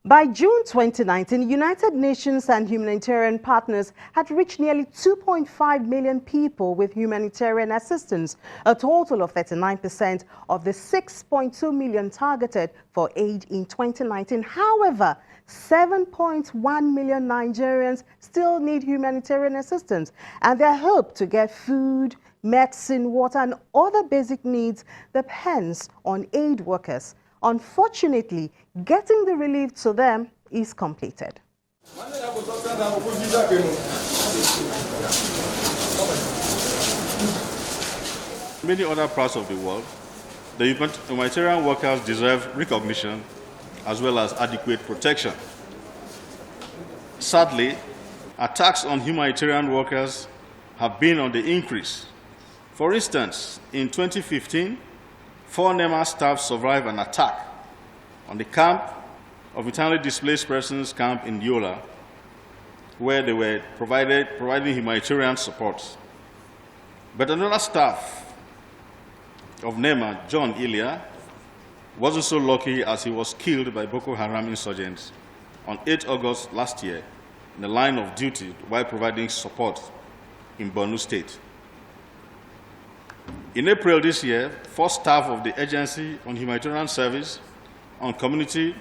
By June 2019, United Nations and humanitarian partners had reached nearly 2.5 million people with humanitarian assistance, a total of 39% of the 6.2 million targeted for aid in 2019. However, 7.1 million Nigerians still need humanitarian assistance, and their hope to get food, medicine, water, and other basic needs depends on aid workers. Unfortunately, getting the relief to them is completed. Many other parts of the world, the humanitarian workers deserve recognition as well as adequate protection. Sadly, attacks on humanitarian workers have been on the increase. For instance, in 2015, 4 NEMA staff survived an attack on the camp of internally displaced persons camp in Yola, where they were providing humanitarian support. But another staff of NEMA, John Ilya, wasn't so lucky as he was killed by Boko Haram insurgents on 8 August last year in the line of duty while providing support in Borno State. In April this year, 4 staff of the Agency on Humanitarian Service on community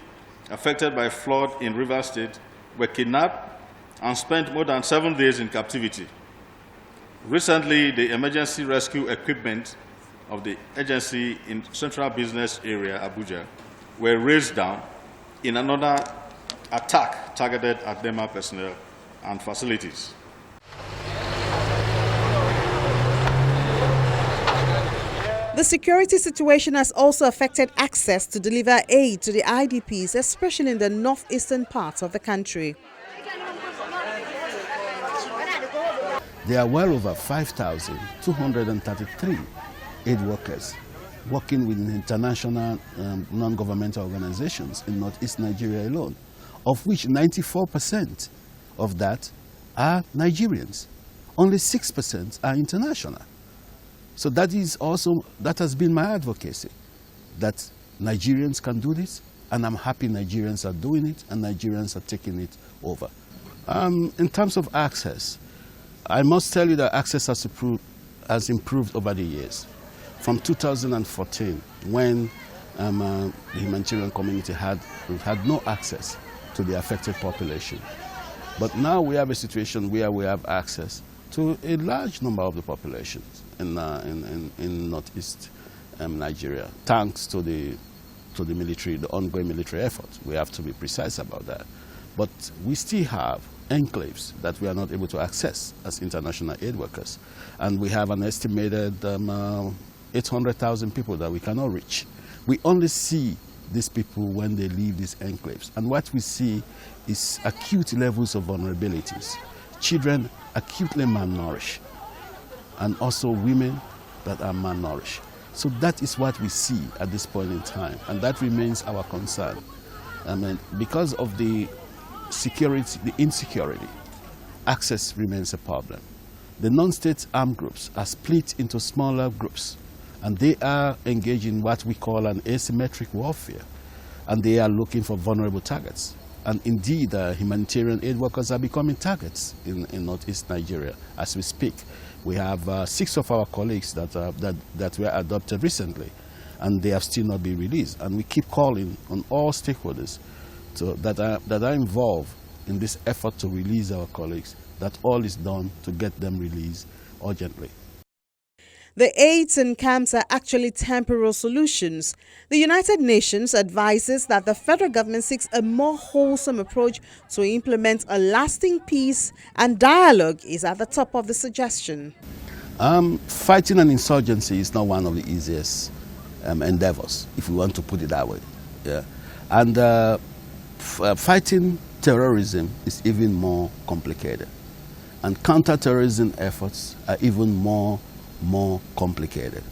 affected by flood in Rivers State were kidnapped and spent more than 7 days in captivity. Recently, the emergency rescue equipment of the agency in Central Business Area, Abuja, were razed down in another attack targeted at NEMA personnel and facilities. The security situation has also affected access to deliver aid to the IDPs, especially in the northeastern parts of the country. There are well over 5,233 aid workers working with international non-governmental organizations in northeast Nigeria alone, of which 94% of that are Nigerians. Only 6% are international. So that has been my advocacy, that Nigerians can do this, and I'm happy Nigerians are doing it and Nigerians are taking it over. In terms of access, I must tell you that access has improved over the years. From 2014, when the humanitarian community had no access to the affected population. But now we have a situation where we have access to a large number of the populations in northeast Nigeria, thanks to the military, the ongoing military effort. We have to be precise about that. But we still have enclaves that we are not able to access as international aid workers. And we have an estimated 800,000 people that we cannot reach. We only see these people when they leave these enclaves. And what we see is acute levels of vulnerabilities. Children acutely malnourished, and also women that are malnourished. So that is what we see at this point in time, and that remains our concern. Because of the insecurity, access remains a problem. The non-state armed groups are split into smaller groups, and they are engaged in what we call an asymmetric warfare, and they are looking for vulnerable targets. And indeed, humanitarian aid workers are becoming targets in northeast Nigeria as we speak. We have 6 of our colleagues that were adopted recently, and they have still not been released. And we keep calling on all stakeholders that are involved in this effort to release our colleagues, that all is done to get them released urgently. The aids in camps are actually temporary solutions. The United Nations advises that the federal government seeks a more wholesome approach to implement a lasting peace, and dialogue is at the top of the suggestion. Fighting an insurgency is not one of the easiest endeavors, if we want to put it that way. Yeah. And fighting terrorism is even more complicated. And counter-terrorism efforts are even more complicated.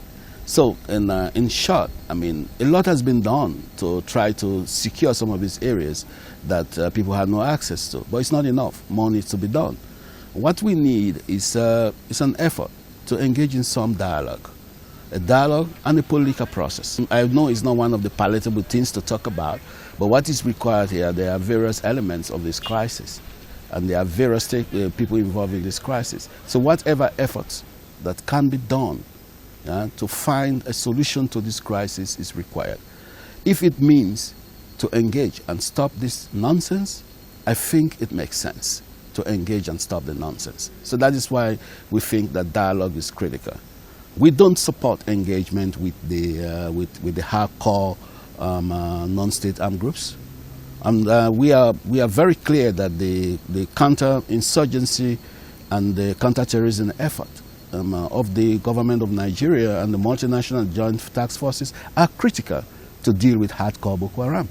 So, in short, a lot has been done to try to secure some of these areas that people have no access to, but it's not enough. More needs to be done. What we need is an effort to engage in some dialogue a dialogue and a political process. I know it's not one of the palatable things to talk about, but what is required here, there are various elements of this crisis, and there are various people involved in this crisis. So whatever efforts that can be done to find a solution to this crisis is required. If it means to engage and stop this nonsense, I think it makes sense to engage and stop the nonsense. So that is why we think that dialogue is critical. We don't support engagement with the hardcore non-state armed groups. We are very clear that the counter-insurgency and the counter-terrorism effort of the government of Nigeria and the multinational joint task forces are critical to deal with hardcore Boko Haram.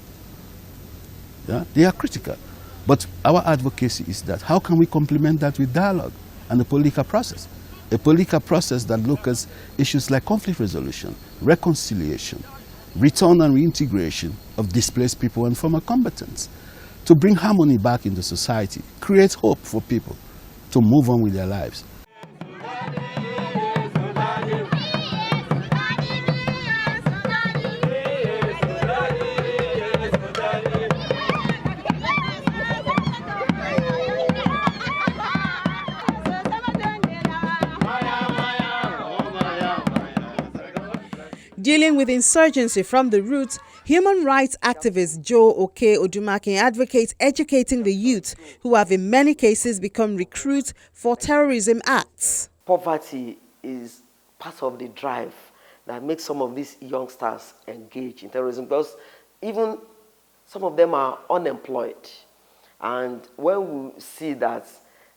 Yeah? They are critical. But our advocacy is that how can we complement that with dialogue and a political process? A political process that looks at issues like conflict resolution, reconciliation, return and reintegration of displaced people and former combatants, to bring harmony back into society, create hope for people to move on with their lives. Dealing with insurgency from the roots, human rights activist Joe Oke-Odumake advocates educating the youth who have in many cases become recruits for terrorism acts. Poverty is part of the drive that makes some of these youngsters engage in terrorism, because even some of them are unemployed. And when we see that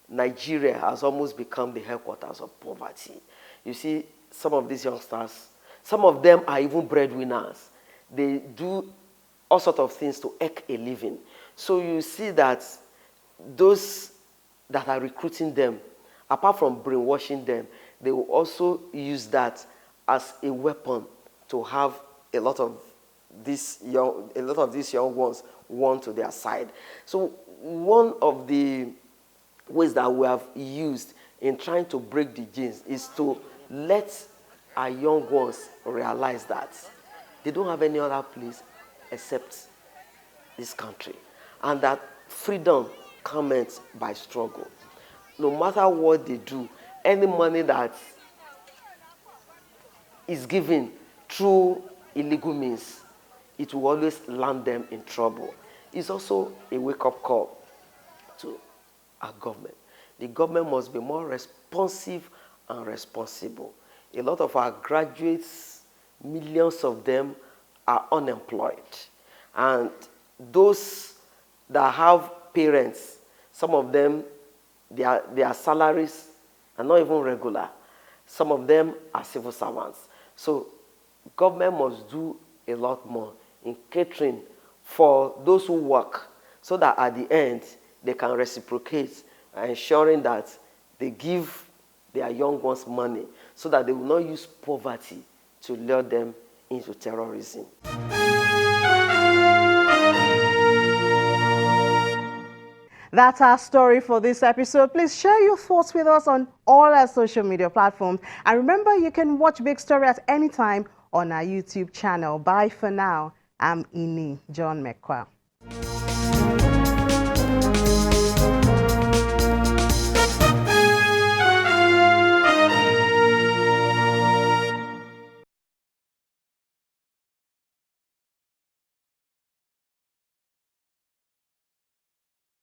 Nigeria has almost become the headquarters of poverty, you see some of these youngsters, some of them are even breadwinners. They do all sorts of things to eke a living. So you see that those that are recruiting them, apart from brainwashing them, they will also use that as a weapon to have a lot of these young ones won to their side. So one of the ways that we have used in trying to break the genes is to let our young ones realize that they don't have any other place except this country, and that freedom comes by struggle. No matter what they do, any money that is given through illegal means, it will always land them in trouble. It's also a wake-up call to our government. The government must be more responsive and responsible. A lot of our graduates, millions of them, are unemployed. And those that have parents, some of them, their salaries are not even regular. Some of them are civil servants. So government must do a lot more in catering for those who work, so that at the end, they can reciprocate, ensuring that they give their young ones money, so that they will not use poverty to lure them into terrorism. That's our story for this episode. Please share your thoughts with us on all our social media platforms. And remember, you can watch Big Story at any time on our YouTube channel. Bye for now. I'm Ini John McQuarrie.